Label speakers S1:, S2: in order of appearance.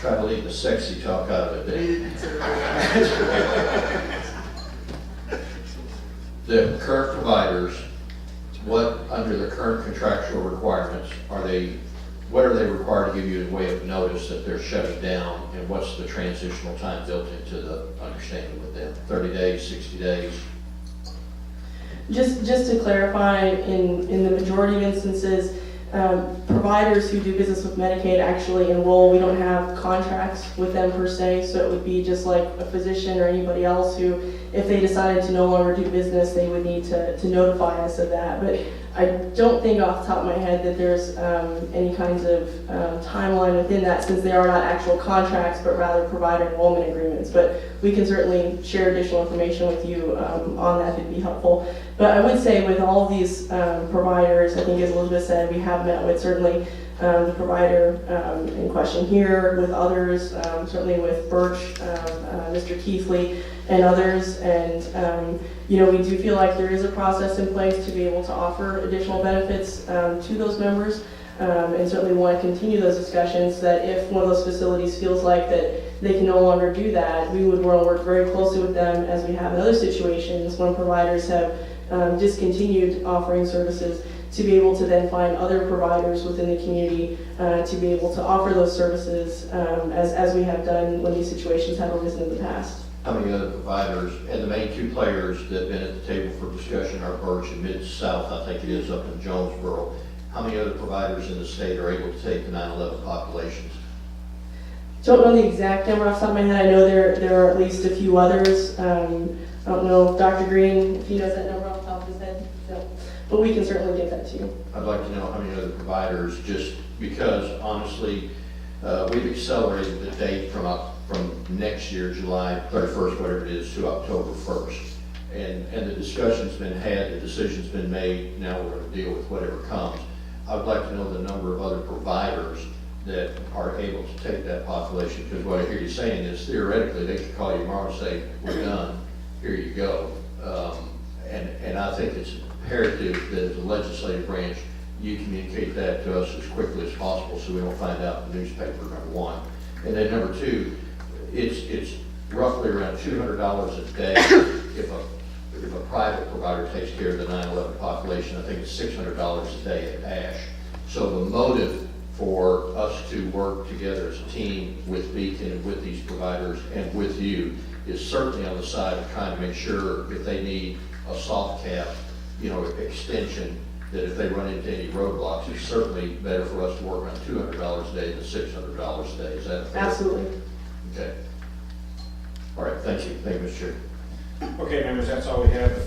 S1: Try to leave the sexy talk out of it. The current providers, what, under the current contractual requirements, what are they required to give you in way of notice that they're shutting down, and what's the transitional time built into the understanding with them? 30 days, 60 days?
S2: Just to clarify, in the majority of instances, providers who do business with Medicaid actually enroll. We don't have contracts with them per se, so it would be just like a physician or anybody else who, if they decided to no longer do business, they would need to notify us of that. But I don't think off the top of my head that there's any kinds of timeline within that, since they are not actual contracts, but rather provider enrollment agreements. But we can certainly share additional information with you on that if it'd be helpful. But I would say with all of these providers, I think as Elizabeth said, we have met with certainly the provider in question here, with others, certainly with Birch, Mr. Keithley, and others. And we do feel like there is a process in place to be able to offer additional benefits to those members. And certainly want to continue those discussions, that if one of those facilities feels like that they can no longer do that, we would want to work very closely with them, as we have in other situations when providers have discontinued offering services, to be able to then find other providers within the community to be able to offer those services as we have done when these situations have arisen in the past.
S1: How many other providers, and the main two players that have been at the table for discussion are Birch and Mid-South, I think it is, up in Jonesboro. How many other providers in the state are able to take the 9/11 populations?
S2: Don't know the exact number off the top of my head. I know there are at least a few others. I don't know if Dr. Green, if he knows that number off the top of his head. No. But we can certainly get that to you.
S1: I'd like to know how many other providers, just because honestly, we've accelerated the date from next year, July 31st, whatever it is, to October 1st. And the discussion's been had, the decision's been made, now we're going to deal with whatever comes. I would like to know the number of other providers that are able to take that population, because what I hear you saying is theoretically they could call you tomorrow and say, we're done, here you go. And I think it's imperative that as a legislative branch, you communicate that to us as quickly as possible so we don't find out in the newspaper, number one. And then number two, it's roughly around $200 a day if a private provider takes care of the 9/11 population. I think it's $600 a day at ASH. So the motive for us to work together as a team with Beacon and with these providers and with you is certainly on the side of trying to make sure if they need a soft cap, extension, that if they run into any roadblocks, it's certainly better for us to work on $200 a day than $600 a day. Is that fair?
S2: Absolutely.
S1: Okay. All right, thank you. Thank you, Mr. Chair.
S3: Okay, members, that's all we have before